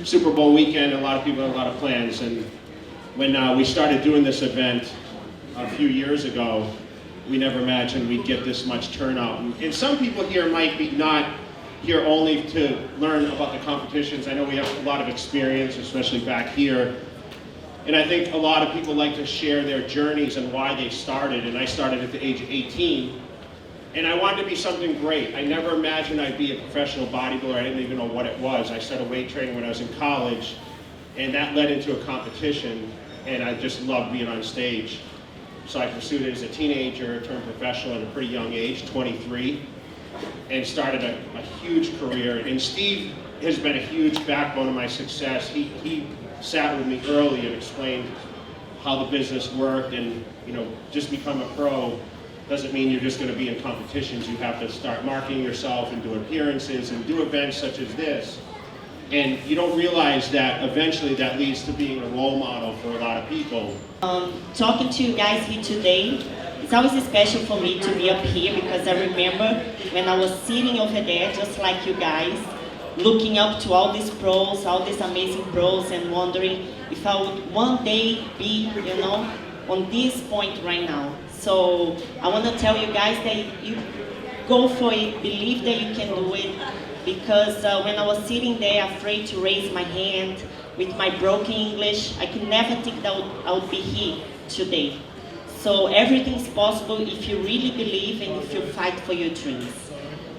Super Bowl weekend, a lot of people had a lot of plans, and when we started doing this event a few years ago, we never imagined we'd get this much turnout. And some people here might be not here only to learn about the competitions. I know we have a lot of experience, especially back here. And I think a lot of people like to share their journeys and why they started. And I started at the age of 18. And I wanted to be something great. I never imagined I'd be a professional bodybuilder. I didn't even know what it was. I started weight training when I was in college, and that led into a competition, and I just loved being on stage. So I pursued it as a teenager, turned professional at a pretty young age, 23, and started a huge career. And Steve has been a huge backbone of my success. He sat with me early and explained how the business worked, and just become a pro doesn't mean you're just going to be in competitions. You have to start marketing yourself and do appearances and do events such as this. And you don't realize that eventually that leads to being a role model for a lot of people. Talking to you guys here today, it's always special for me to be up here, because I remember when I was sitting over there, just like you guys, looking up to all these pros, all these amazing pros, and wondering if I would one day be, on this point right now. So I want to tell you guys that you go for it, believe that you can do it, because when I was sitting there afraid to raise my hand with my broken English, I could never think that I would be here today. So everything's possible if you really believe and if you fight for your dreams.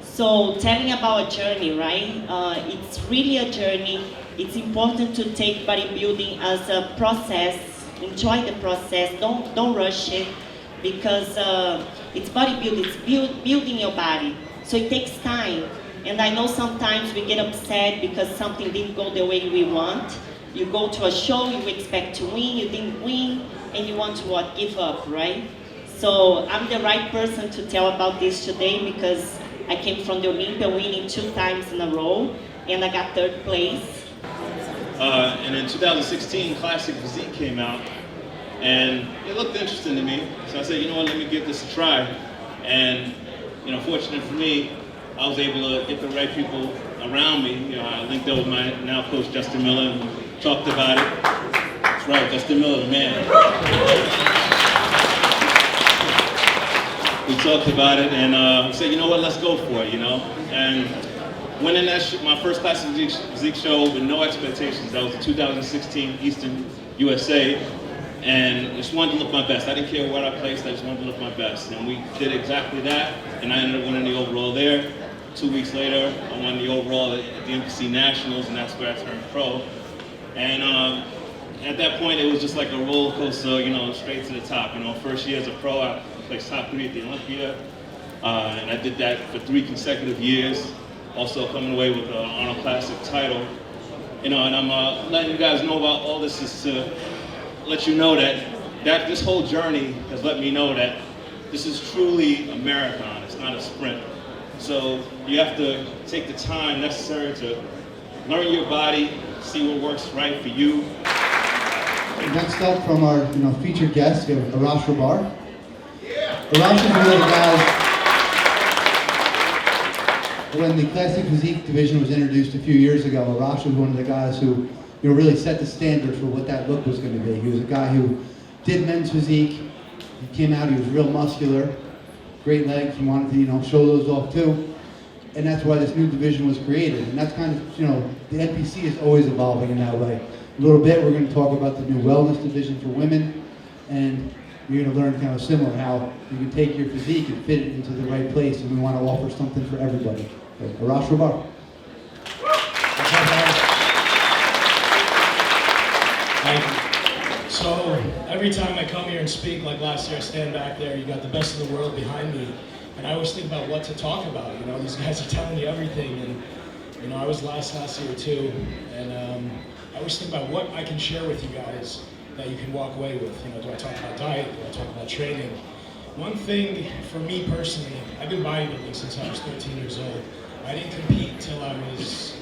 So telling about a journey, right? It's really a journey. It's important to take bodybuilding as a process. Enjoy the process. Don't rush it, because it's bodybuilding. It's building your body. So it takes time. And I know sometimes we get upset because something didn't go the way we want. You go to a show, you expect to win, you didn't win, and you want to give up, right? So I'm the right person to tell about this today, because I came from the Olympia, winning 2 times in a row, and I got 3rd place. And in 2016, Classic Physique came out, and it looked interesting to me. So I said, you know what, let me give this a try. And fortunate for me, I was able to get the right people around me. I linked up with my now coach Justin Miller, and we talked about it. That's right, Justin Miller, the man. We talked about it, and we said, you know what, let's go for it, And winning that my first Classic Physique show with no expectations. That was the 2016 Eastern USA, and just wanted to look my best. I didn't care what I placed, I just wanted to look my best. And we did exactly that, and I ended up winning the overall there. 2 weeks later, I won the overall at the NPC Nationals, and that's where I turned pro. And at that point, it was just like a roller coaster, straight to the top. First year as a pro, I placed top 3 at the Olympia, and I did that for 3 consecutive years. Also coming away with the Arnold Classic title. And I'm letting you guys know about all this is to let you know that this whole journey has let me know that this is truly a marathon. It's not a sprint. So you have to take the time necessary to learn your body, see what works right for you. Next up from our featured guest, we have Arash Rahbar. Arash is one of the guys. When the Classic Physique division was introduced a few years ago, Arash was one of the guys who really set the standard for what that look was going to be. He was a guy who did men's physique. He came out, he was real muscular, great legs, he wanted to show those off too. And that's why this new division was created. And that's kind of, the NPC is always evolving in that way. A little bit, we're going to talk about the new wellness division for women, and you're going to learn kind of similar how you can take your physique and fit it into the right place, and we want to offer something for everybody. So, Arash Rahbar. Thank you. So every time I come here and speak, like last year, I stand back there, you got the best of the world behind me, and I always think about what to talk about. These guys are telling you everything, and I was last year too, and I always think about what I can share with you guys that you can walk away with. Do I talk about diet? Do I talk about training? One thing for me personally, I've been bodybuilding since I was 13 years old. I didn't compete till I was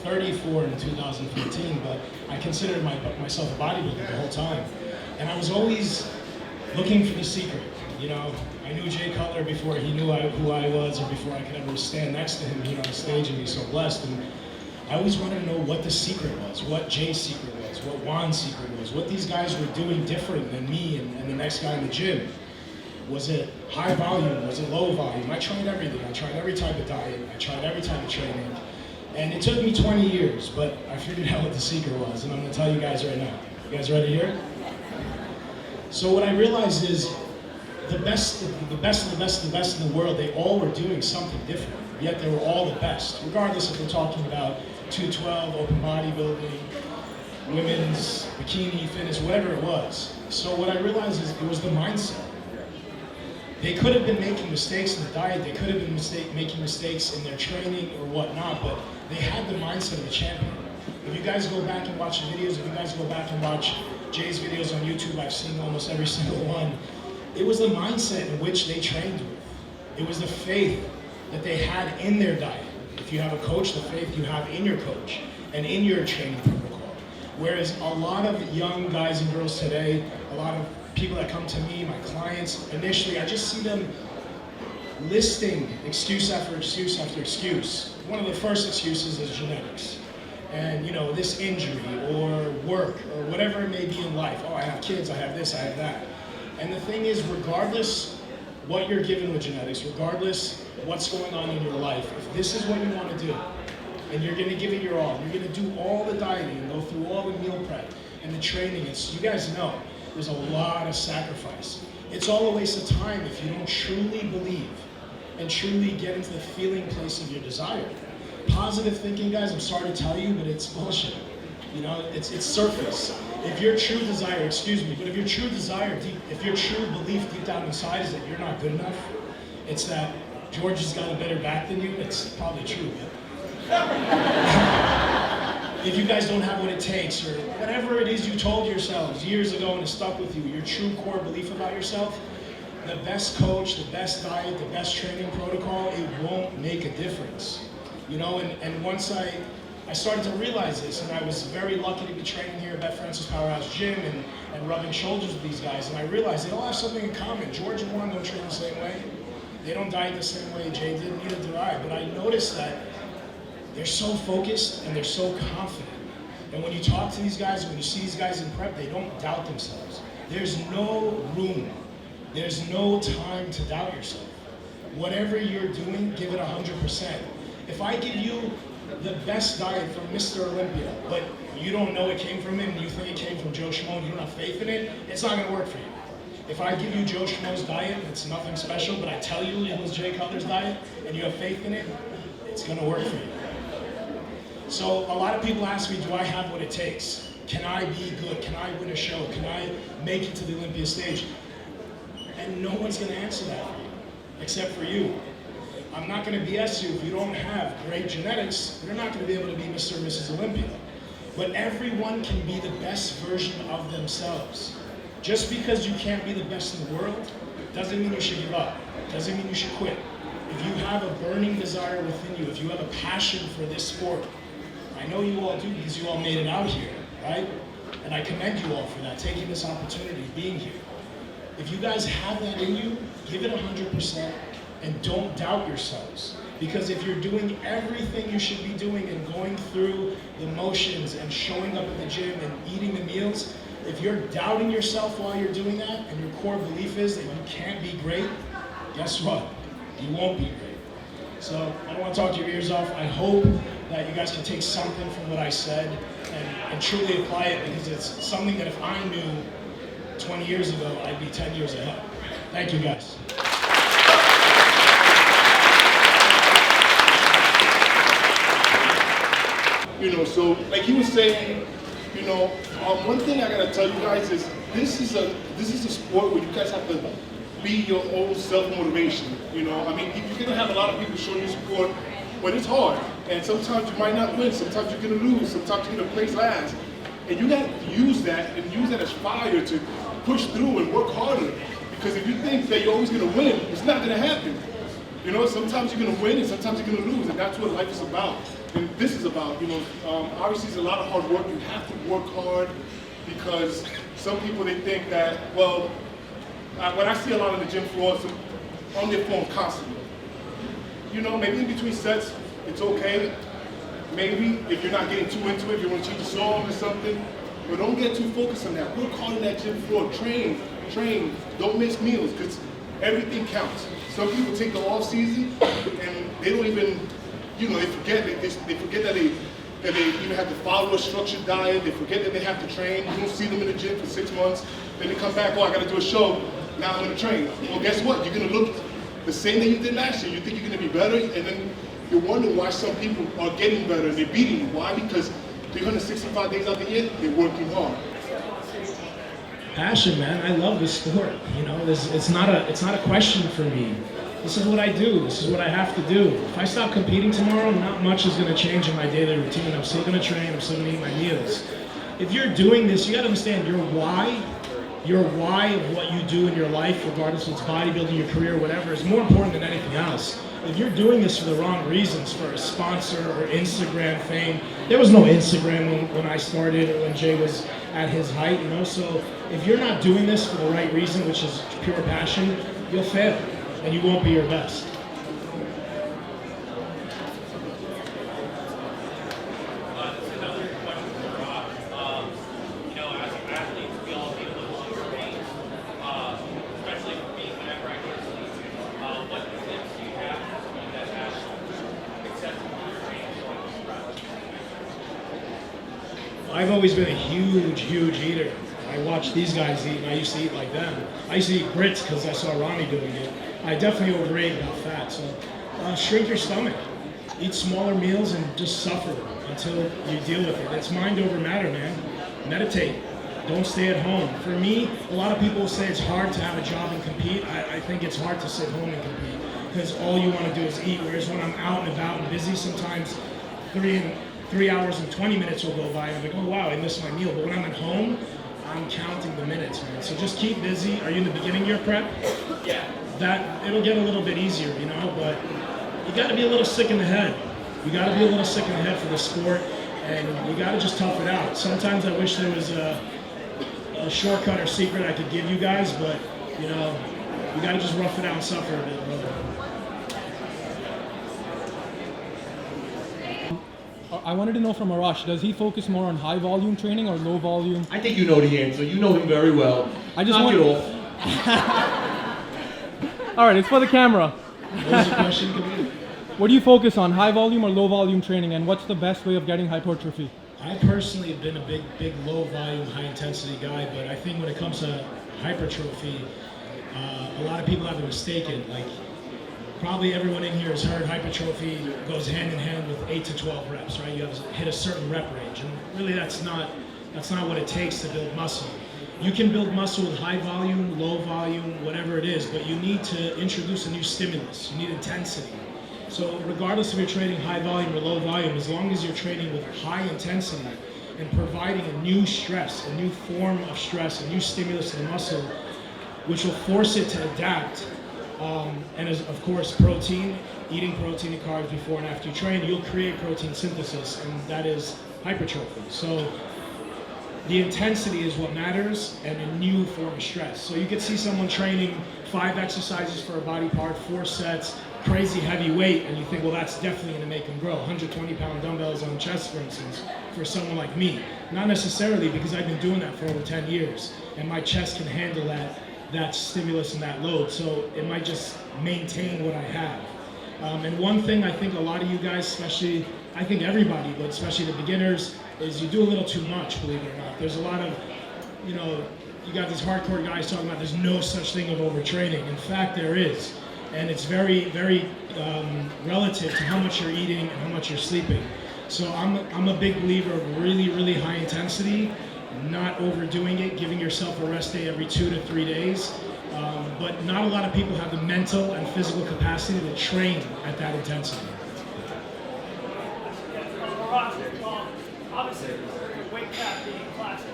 34 in 2014, but I considered myself a bodybuilder the whole time. And I was always looking for the secret. I knew Jay Cutler before he knew who I was, or before I could ever stand next to him here on the stage and be so blessed. And I always wanted to know what the secret was, what Jay's secret was, what Juan's secret was, what these guys were doing different than me and the next guy in the gym. Was it high volume? Was it low volume? I tried everything. I tried every type of diet. I tried every type of training. And it took me 20 years, but I figured out what the secret was, and I'm gonna tell you guys right now. You guys ready to hear it? So what I realized is the best of the best in the world, they all were doing something different, yet they were all the best, regardless if we're talking about 212, open bodybuilding, women's, bikini, fitness, whatever it was. So what I realized is it was the mindset. They could have been making mistakes in the diet, they could have been making mistakes in their training or whatnot, but they had the mindset of a champion. If you guys go back and watch the videos, if you guys go back and watch Jay's videos on YouTube, I've seen almost every single one. It was the mindset in which they trained with. It was the faith that they had in their diet. If you have a coach, the faith you have in your coach and in your training protocol. Whereas a lot of young guys and girls today, a lot of people that come to me, my clients, initially, I just see them listing excuse after excuse after excuse. One of the first excuses is genetics. And this injury or work or whatever it may be in life. Oh, I have kids, I have this, I have that. And the thing is, regardless what you're given with genetics, regardless what's going on in your life, if this is what you want to do, and you're gonna give it your all, you're gonna do all the dieting and go through all the meal prep and the training, you guys know, there's a lot of sacrifice. It's all a waste of time if you don't truly believe and truly get into the feeling place of your desire. Positive thinking, guys, I'm sorry to tell you, but it's bullshit. It's surface. If your true desire, if your true desire, if your true belief deep down inside is that you're not good enough, it's that George has got a better back than you, it's probably true. If you guys don't have what it takes, or whatever it is you told yourselves years ago and it stuck with you, your true core belief about yourself, the best coach, the best diet, the best training protocol, it won't make a difference. And once I started to realize this, and I was very lucky to be training here at Bev Francis Powerhouse Gym and rubbing shoulders with these guys, and I realized they all have something in common. George and Juan don't train the same way. They don't diet the same way Jay did, neither do I. But I noticed that they're so focused and they're so confident. And when you talk to these guys, when you see these guys in prep, they don't doubt themselves. There's no room. There's no time to doubt yourself. Whatever you're doing, give it 100%. If I give you the best diet from Mr. Olympia, but you don't know it came from him, and you think it came from Joe Schmo, and you don't have faith in it, it's not gonna work for you. If I give you Joe Schmo's diet, it's nothing special, but I tell you it was Jay Cutler's diet, and you have faith in it, it's gonna work for you. So a lot of people ask me, do I have what it takes? Can I be good? Can I win a show? Can I make it to the Olympia stage? And no one's gonna answer that for you, except for you. I'm not gonna BS you. If you don't have great genetics, you're not gonna be able to be Mr. and Mrs. Olympia. But everyone can be the best version of themselves. Just because you can't be the best in the world, doesn't mean you should give up. Doesn't mean you should quit. If you have a burning desire within you, if you have a passion for this sport, I know you all do because you all made it out here, right? And I commend you all for that, taking this opportunity, being here. If you guys have that in you, give it 100% and don't doubt yourselves. Because if you're doing everything you should be doing and going through the motions and showing up at the gym and eating the meals, if you're doubting yourself while you're doing that and your core belief is that you can't be great, guess what? You won't be great. So I don't want to talk your ears off. I hope that you guys can take something from what I said and truly apply it, because it's something that if I knew 20 years ago, I'd be 10 years ahead. Thank you, guys. So like he was saying, one thing I gotta tell you guys is this is a sport where you guys have to be your own self-motivation. You're gonna have a lot of people showing you support, but it's hard. And sometimes you might not win, sometimes you're gonna lose, sometimes you're gonna place last. And you gotta use that as fire to push through and work harder. Because if you think that you're always gonna win, it's not gonna happen. Sometimes you're gonna win and sometimes you're gonna lose, and that's what life is about. And this is about, obviously it's a lot of hard work. You have to work hard, because some people, they think that, well, what I see a lot on the gym floor is on their phone constantly. Maybe in between sets, it's okay. maybe if you're not getting too into it, if you want to change the song or something, but don't get too focused on that. Work hard on that gym floor. Train. Don't miss meals, because everything counts. Some people take the off season and they don't even, they forget that they even have to follow a structured diet. They forget that they have to train. You don't see them in the gym for 6 months. Then they come back, oh, I got to do a show. Now I'm going to train. Well, guess what? You're going to look the same that you did last year. You think you're going to be better, and then you're wondering why some people are getting better and they're beating you. Why? Because 365 days out the year, they're working hard. Passion, man. I love this sport. It's not a question for me. This is what I do. This is what I have to do. If I stop competing tomorrow, not much is going to change in my daily routine. I'm still going to train. I'm still going to eat my meals. If you're doing this, you got to understand your why of what you do in your life, regardless if it's bodybuilding, your career, whatever, is more important than anything else. If you're doing this for the wrong reasons, for a sponsor or Instagram fame, there was no Instagram when I started or when Jay was at his height, so if you're not doing this for the right reason, which is pure passion, you'll fail and you won't be your best. I've always been a huge eater. I watch these guys eat, and I used to eat like them. I used to eat grits because I saw Ronnie doing it. I definitely overate about fat, so shrink your stomach. Eat smaller meals and just suffer until you deal with it. It's mind over matter, man. Meditate. Don't stay at home. For me, a lot of people say it's hard to have a job and compete. I think it's hard to sit home and compete because all you want to do is eat, whereas when I'm out and about and busy, sometimes 3 hours and 20 minutes will go by and I'm like, oh wow, I missed my meal. But when I'm at home, I'm counting the minutes, man. So just keep busy. Are you in the beginning of your prep? Yeah. It'll get a little bit easier, but you got to be a little sick in the head. You got to be a little sick in the head for the sport, and you got to just tough it out. Sometimes I wish there was a shortcut or secret I could give you guys, but you got to just rough it out and suffer a bit, brother. I wanted to know from Arash, does he focus more on high volume training or low volume? I think you know the answer. You know him very well. I just Knock want it off. All right, it's for the camera. What was the question, Kabir? What do you focus on, high volume or low volume training, and what's the best way of getting hypertrophy? I personally have been a big low volume, high intensity guy, but I think when it comes to hypertrophy, a lot of people have it mistaken. Like, probably everyone in here has heard hypertrophy goes hand in hand with 8 to 12 reps, right? You have to hit a certain rep range, and really that's not what it takes to build muscle. You can build muscle with high volume, low volume, whatever it is, but you need to introduce a new stimulus. You need intensity. So regardless if you're training high volume or low volume, as long as you're training with high intensity and providing a new stress, a new form of stress, a new stimulus to the muscle, which will force it to adapt, and as, of course, protein, eating protein and carbs before and after you train, you'll create protein synthesis, and that is hypertrophy. So the intensity is what matters, and a new form of stress. So you could see someone training 5 exercises for a body part, 4 sets, crazy heavy weight, and you think, well, that's definitely going to make them grow. 120-pound dumbbells on chest, for instance, for someone like me. Not necessarily, because I've been doing that for over 10 years, and my chest can handle that stimulus and that load. So it might just maintain what I have. And one thing I think a lot of you guys, especially, I think everybody, but especially the beginners, is you do a little too much, believe it or not. There's a lot of, you got these hardcore guys talking about there's no such thing of overtraining. In fact, there is. And it's very, very relative to how much you're eating and how much you're sleeping. So I'm a big believer of really, really high intensity, not overdoing it, giving yourself a rest day every 2 to 3 days. But not a lot of people have the mental and physical capacity to train at that intensity. Obviously, weight cap being classic.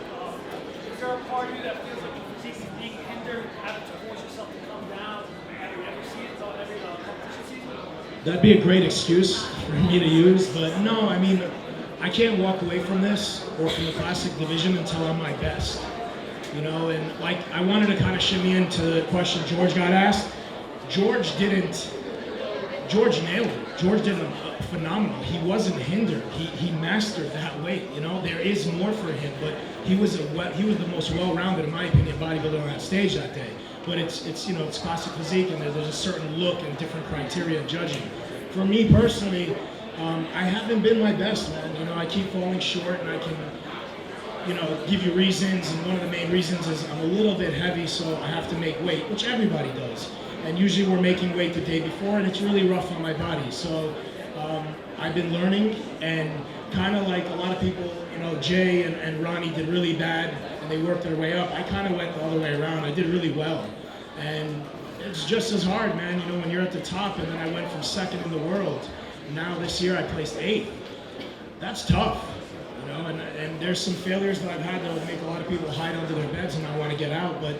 Is there a part of you that feels like your physique is being hindered, having to force yourself to come down every season, every competition season? That'd be a great excuse for me to use, but no, I mean, I can't walk away from this or from the classic division until I'm my best. And like I wanted to kind of shimmy into the question George got asked. George nailed it. George did phenomenal. He wasn't hindered. He mastered that weight. You know, there is more for him, but he was the most well-rounded, in my opinion, bodybuilder on that stage that day. But it's classic physique, and there's a certain look and different criteria of judging. For me personally, I haven't been my best, man. You know, I keep falling short, and I can, give you reasons. And one of the main reasons is I'm a little bit heavy, so I have to make weight, which everybody does. And usually we're making weight the day before, and it's really rough on my body. So I've been learning, and kind of like a lot of people, Jay and Ronnie did really bad, and they worked their way up. I kind of went the other way around. I did really well. And it's just as hard, man, when you're at the top, and then I went from second in the world. Now this year I placed 8th. That's tough, and there's some failures that I've had that would make a lot of people hide under their beds and not want to get out, but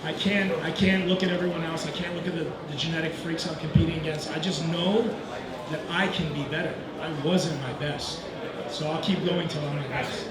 I can't look at everyone else. I can't look at the genetic freaks I'm competing against. I just know that I can be better. I wasn't my best. So I'll keep going till I'm my best.